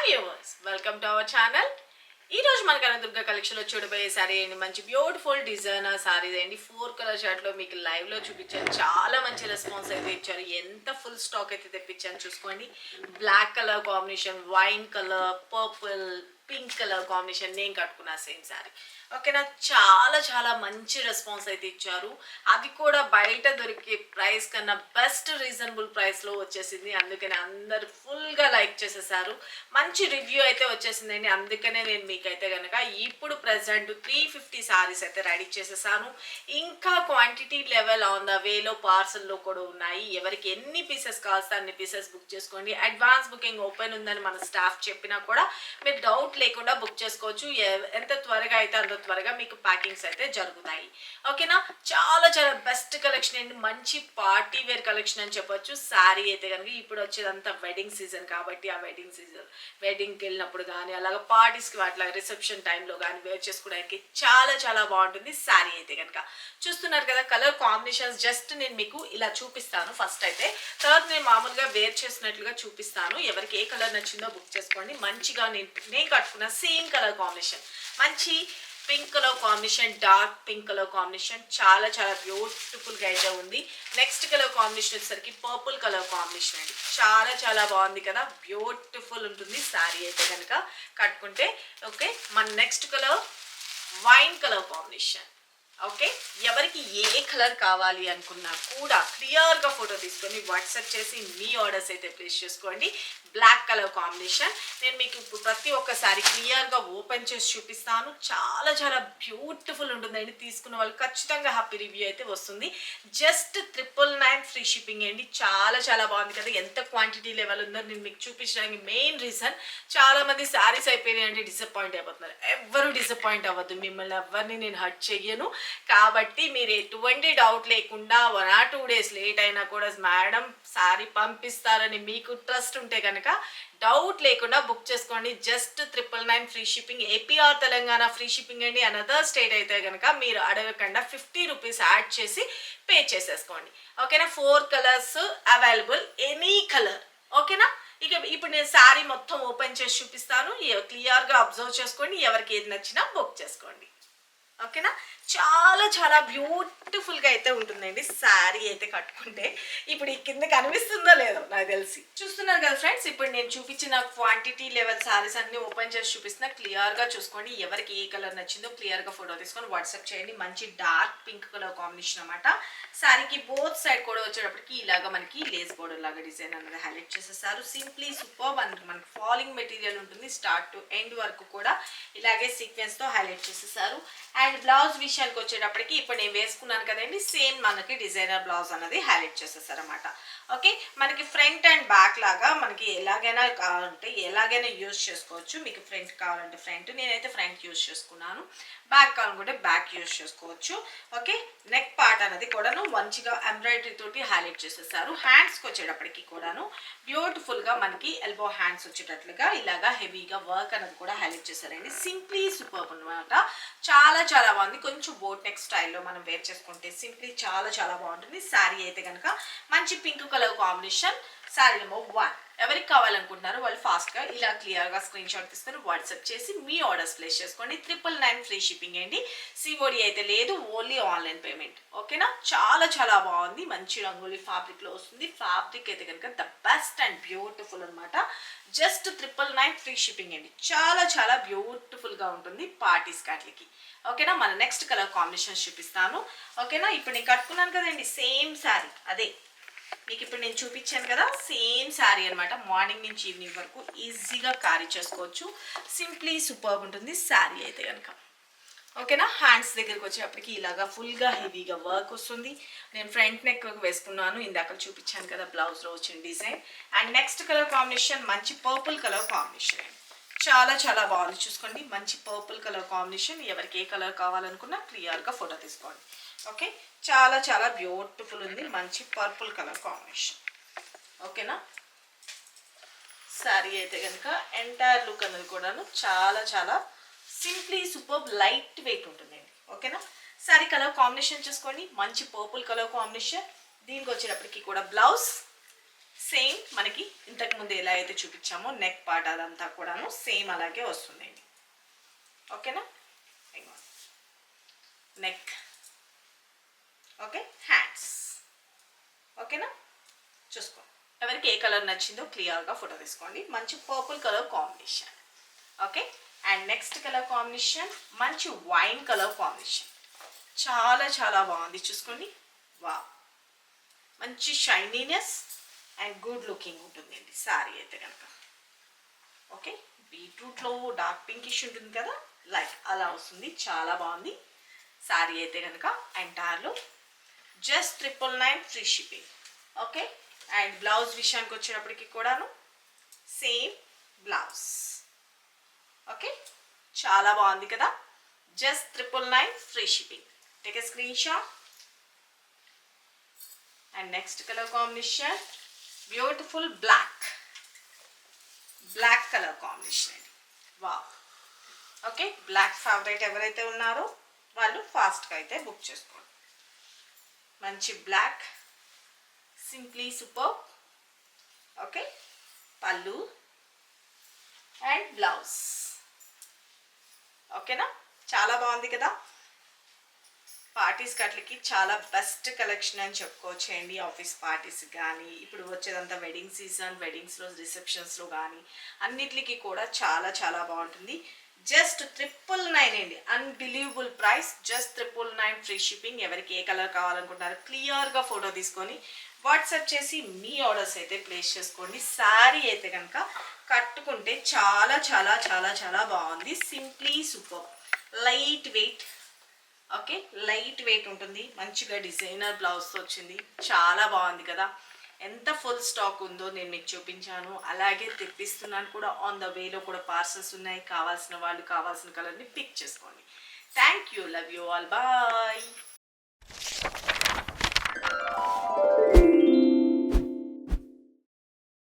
Viewers welcome to our channel. ఈ రోజు మన కనదుర్గ కలెక్షన్ లో చూడబోయే సారీ అండి, మంచి బ్యూటిఫుల్ డిజైనర్ సారీస్ అండి. 4 కలర్ షర్ట్ లో మీకు లైవ్ లో చూపించాను. చాలా మంచి రెస్పాన్స్ అయితే ఇచ్చారు. ఎంత ఫుల్ స్టాక్ అయితే తెప్పించాను చూసుకోండి. Black colour combination, wine colour, purple, pink colour combination నేను కట్టుకున్న సేమ్ సారీ. ఓకేనా, చాలా చాలా మంచి రెస్పాన్స్ అయితే ఇచ్చారు. అది కూడా బయట దొరికే ప్రైస్ కన్నా బెస్ట్ రీజనబుల్ ప్రైస్లో వచ్చేసింది. అందుకనే అందరు ఫుల్గా లైక్ చేసేసారు. మంచి రివ్యూ అయితే వచ్చేసిందండి. అందుకనే నేను మీకైతే కనుక ఇప్పుడు ప్రెసెంట్ 350 సారీస్ అయితే రెడీ చేసేసాను. ఇంకా క్వాంటిటీ లెవెల్ ఆన్ ద వేలో పార్సల్లో కూడా ఉన్నాయి. ఎవరికి ఎన్ని పీసెస్ కావాల్సి అన్ని పీసెస్ బుక్ చేసుకోండి. అడ్వాన్స్ బుకింగ్ ఓపెన్ ఉందని మన స్టాఫ్ చెప్పినా కూడా మీరు డౌట్ లేకుండా బుక్ చేసుకోవచ్చు. ఎంత త్వరగా అయితే అంత త్వరగా మీకు ప్యాకింగ్స్ అయితే జరుగుతాయి. ఓకేనా, చాలా చాలా బెస్ట్ కలెక్షన్ అండి. మంచి పార్టీ వేర్ కలెక్షన్ అని చెప్పొచ్చు. శారీ అయితే కనుక ఇప్పుడు వచ్చేదంతా వెడ్డింగ్ సీజన్ కాబట్టి ఆ వెడ్డింగ్కి వెళ్ళినప్పుడు కానీ అలాగ పార్టీస్కి అట్లా రిసెప్షన్ టైంలో కానీ వేర్ చేసుకోవడానికి చాలా చాలా బాగుంటుంది. శారీ అయితే కనుక చూస్తున్నారు కదా, కలర్ కాంబినేషన్స్ జస్ట్ నేను మీకు ఇలా చూపిస్తాను ఫస్ట్ అయితే. తర్వాత నేను మామూలుగా వేర్ చేసినట్లుగా చూపిస్తాను. ఎవరికి ఏ కలర్ నచ్చిందో బుక్ చేసుకోండి. మంచిగా నేను కట్టుకున్న సేమ్ కలర్ కాంబినేషన్, మంచి pink colour combination, dark pink colour combination చాలా చాలా బ్యూటిఫుల్గా అయితే ఉంది. నెక్స్ట్ కలర్ కాంబినేషన్ వచ్చేసరికి పర్పుల్ కలర్ కాంబినేషన్ అండి. చాలా చాలా బాగుంది కదా, బ్యూటిఫుల్ ఉంటుంది శారీ అయితే కనుక కట్టుకుంటే. ఓకే, మన next colour wine colour combination. Okay, ఎవరికి ఏ కలర్ కావాలి అనుకున్నా కూడా క్లియర్గా ఫోటో తీసుకొని వాట్సాప్ చేసి మీ ఆర్డర్స్ అయితే ప్లేస్ చేసుకోండి. బ్లాక్ కలర్ కాంబినేషన్ నేను మీకు ఇప్పుడు ప్రతి ఒక్కసారి క్లియర్గా ఓపెన్ చేసి చూపిస్తాను. చాలా చాలా బ్యూటిఫుల్ ఉంటుందండి. తీసుకున్న వాళ్ళు ఖచ్చితంగా హ్యాపీ రివ్యూ అయితే వస్తుంది. జస్ట్ 999 ఫ్రీ షిప్పింగ్ అండి. చాలా చాలా బాగుంది కదా. ఎంత క్వాంటిటీ లెవెల్ ఉందో నేను మీకు చూపించడానికి మెయిన్ రీజన్, చాలామంది శారీస్ అయిపోయినాయి అంటే డిసప్పాయింట్ అయిపోతున్నారు. ఎవ్వరూ డిసప్పాయింట్ అవ్వద్దు, మిమ్మల్ని ఎవరిని నేను హర్ట్ చెయ్యను. కాబట్టి మీరు ఎటువంటి డౌట్ లేకుండా 1 or 2 days లేట్ అయినా కూడా మేడం శారీ పంపిస్తారని మీకు ట్రస్ట్ ఉంటే కనుక డౌట్ లేకుండా బుక్ చేసుకోండి. Just 999 free shipping. APR Telangana free shipping అండి. అనదర్ స్టేట్ అయితే కనుక మీరు అడగకుండా 50 రూపీస్ యాడ్ చేసి పే చేసేసుకోండి. ఓకేనా, 4 కలర్స్ అవైలబుల్, ఎనీ కలర్. ఓకేనా, ఇక ఇప్పుడు నేను శారీ మొత్తం ఓపెన్ చేసి చూపిస్తాను. క్లియర్గా అబ్జర్వ్ చేసుకోండి. ఎవరికి ఏది నచ్చినా బుక్ చేసుకోండి. ఓకేనా, చాలా చాలా బ్యూటిఫుల్గా అయితే ఉంటుందండి శారీ అయితే కట్టుకుంటే. ఇప్పుడు ఈ కింద కనిపిస్తుందో లేదో నాకు తెలిసి చూస్తున్నారు కదా ఫ్రెండ్స్. ఇప్పుడు నేను చూపించిన క్వాంటిటీ లెవెల్ శారీస్ అన్ని ఓపెన్ చేసి చూపిస్తున్నా. క్లియర్గా చూసుకోండి. ఎవరికి ఏ కలర్ నచ్చిందో క్లియర్గా ఫోటో తీసుకొని వాట్సాప్ చేయండి. మంచి డార్క్ పింక్ కలర్ కాంబినేషన్ అనమాట. శారీకి బోత్ సైడ్ కూడా వచ్చేటప్పటికి ఇలాగా మనకి లేస్ బోర్డర్ లాగా డిజైన్ అన్నది హైలైట్ చేసేసారు. Simply superb. మనకి ఫాలింగ్ మెటీరియల్ ఉంటుంది. స్టార్ట్ టు ఎండ్ వరకు కూడా ఇలాగే సీక్వెన్స్తో హైలైట్ చేసేసారు. అండ్ బ్లౌజ్ విషయానికి వచ్చేటప్పటికి ఇప్పుడు నేను వేసుకున్నాను కదండి, సేమ్ మనకి డిజైనర్ బ్లౌజ్ అనేది హైలైట్ చేసేసారు అనమాట. ఓకే, మనకి ఫ్రంట్ అండ్ బ్యాక్ లాగా మనకి ఎలాగైనా కావాలంటే ఎలాగైనా యూజ్ చేసుకోవచ్చు. మీకు ఫ్రంట్ కావాలంటే ఫ్రంట్, నేనైతే ఫ్రంట్ యూజ్ చేసుకున్నాను. బ్యాక్ కావాలనుకుంటే బ్యాక్ యూజ్ చేసుకోవచ్చు. ఓకే, నెక్ పార్ట్ అనేది కూడాను మంచిగా ఎంబ్రాయిడరీ తోటి హైలైట్ చేసేసారు. హ్యాండ్స్కి వచ్చేటప్పటికి కూడాను బ్యూటిఫుల్గా మనకి ఎల్బో హ్యాండ్స్ వచ్చేటట్లుగా ఇలాగా హెవీగా వర్క్ అనేది కూడా హైలైట్ చేశారండి. సింప్లీ సూపర్ అనమాట. చాలా చాలా బాగుంది. కొంచెం బోట్ నెక్ స్టైల్లో మనం వేర్ చేసుకుంటే సింప్లీ చాలా చాలా బాగుంటుంది. శారీ అయితే కనుక మంచి pink colour combination. Sari number 1. ఎవరికి కావాలనుకుంటున్నారో వాళ్ళు ఫాస్ట్గా ఇలా క్లియర్గా స్క్రీన్ షాట్ తీసుకొని వాట్సాప్ చేసి మీ ఆర్డర్స్ ప్లేస్ చేసుకోండి. 999 ఫ్రీ షిప్పింగ్ అండి. సిఓడి అయితే లేదు, ఓన్లీ ఆన్లైన్ పేమెంట్. ఓకేనా, చాలా చాలా బాగుంది. మంచి రంగోలీ ఫ్యాబ్రిక్లో వస్తుంది. ఫ్యాబ్రిక్ అయితే కనుక ద బెస్ట్ అండ్ బ్యూటిఫుల్ అనమాట. జస్ట్ 999 ఫ్రీ షిప్పింగ్ అండి. చాలా చాలా బ్యూటిఫుల్గా ఉంటుంది పార్టీస్ కాట్లకి. ఓకేనా, మన నెక్స్ట్ కలర్ కాంబినేషన్ చూపిస్తాను. ఓకేనా, ఇప్పుడు నేను కట్టుకున్నాను కదండి సేమ్ శారీ, అదే మీకు ఇప్పుడు నేను చూపించాను కదా సేమ్ శారీ అనమాట. మార్నింగ్ నుంచి ఈవినింగ్ వరకు ఈజీగా క్యారీ చేసుకోవచ్చు. సింప్లీ సూపర్బ్ ఉంటుంది శారీ అయితే కనుక. ఓకేనా, హ్యాండ్స్ దగ్గరికి వచ్చేటప్పటికి ఇలాగా ఫుల్గా హెవీగా వర్క్ వస్తుంది. నేను ఫ్రంట్ నెక్ వేసుకున్నాను, ఇందాక చూపించాను కదా బ్లౌజ్లో వచ్చిన design. And next colour combination మంచి పర్పుల్ కలర్ కాంబినేషన్ అండి. చాలా చాలా బాగుంది. చూసుకోండి, మంచి పర్పుల్ కలర్ కాంబినేషన్. ఎవరికి ఏ కలర్ కావాలనుకున్నా క్లియర్గా ఫోటో తీసుకోండి. ఓకే, చాలా చాలా బ్యూటిఫుల్ ఉంది. మంచి పర్పుల్ కలర్ కాంబినేషన్. ఓకేనా, శారీ అయితే కనుక ఎంటైర్ లుక్ అనేది కూడాను చాలా చాలా సింప్లీ సూపర్ లైట్ వెయిట్ ఉంటుందండి. ఓకేనా, శారీ కలర్ కాంబినేషన్ చూసుకోండి. మంచి పర్పుల్ కలర్ కాంబినేషన్. దీనికి వచ్చేటప్పటికి కూడా బ్లౌజ్ సేమ్ మనకి ఇంతకుముందు ఎలా అయితే చూపించామో నెక్ పార్ట్ అదంతా కూడాను సేమ్ అలాగే వస్తుందండి. ఓకేనా? Neck, okay, hands. ఓకేనా? చూసుకో, ఎవరికి ఏ కలర్ నచ్చిందో క్లియర్గా ఫోటో తీసుకోండి. మంచి purple colour combination. Okay, and next colour combination మంచి వైన్ కలర్ కాంబినేషన్. చాలా చాలా బాగుంది, చూసుకోండి. వా, మంచి షైనీనెస్ అండ్ గుడ్ లుకింగ్ ఉంటుందండి శారీ అయితే కనుక. ఓకే, బీట్రూట్లో డార్క్ పింకిష్ ఉంటుంది కదా, లైక్ అలా వస్తుంది. చాలా బాగుంది శారీ అయితే కనుక. ఎంటైర్లో just 999 free shipping. Okay, and blouse విషయానికి వచ్చేటప్పటికి కూడాను సేమ్ బ్లౌజ్. ఓకే, చాలా బాగుంది కదా, just 999 free shipping. Take a screen shot. And next colour combination beautiful black colour combination అండి. వా, ఓకే, బ్లాక్ ఫేవరెట్ ఎవరైతే ఉన్నారో వాళ్ళు ఫాస్ట్గా అయితే బుక్ చేసుకోండి. మంచి బ్లాక్, సింప్లీ సూపర్. ఓకే, పళ్ళు అండ్ బ్లౌజ్. ఓకేనా? చాలా బాగుంది కదా. పార్టీస్ కట్లకి చాలా బెస్ట్ కలెక్షన్ అని చెప్పుకోవచ్చు అండి. ఆఫీస్ పార్టీస్ కానీ, ఇప్పుడు వచ్చేదంతా వెడ్డింగ్ సీజన్, వెడ్డింగ్స్లో రిసెప్షన్స్లో కానీ అన్నిటికి కూడా చాలా చాలా బాగుంటుంది. జస్ట్ 999 అండి, unbelievable price. Just 999 free shipping. ఎవరికి ఏ కలర్ కావాలనుకుంటున్నారో క్లియర్గా ఫోటో తీసుకొని వాట్సాప్ చేసి మీ ఆర్డర్స్ అయితే ప్లేస్ చేసుకోండి. శారీ అయితే కనుక కట్టుకుంటే చాలా చాలా చాలా చాలా బాగుంది. Simply super, light weight. Okay, light weight ఉంటుంది. మంచిగా డిజైనర్ బ్లౌజ్తో వచ్చింది. చాలా బాగుంది కదా. ఎంత ఫుల్ స్టాక్ ఉందో నేను మీకు చూపించాను, అలాగే తెప్పిస్తున్నాను కూడా. ఆన్ ద వేలో కూడా పార్సల్స్ ఉన్నాయి. కావాల్సిన వాళ్ళు కావాల్సిన కలర్ని పిక్ చేసుకోండి. Thank you, love you all, bye.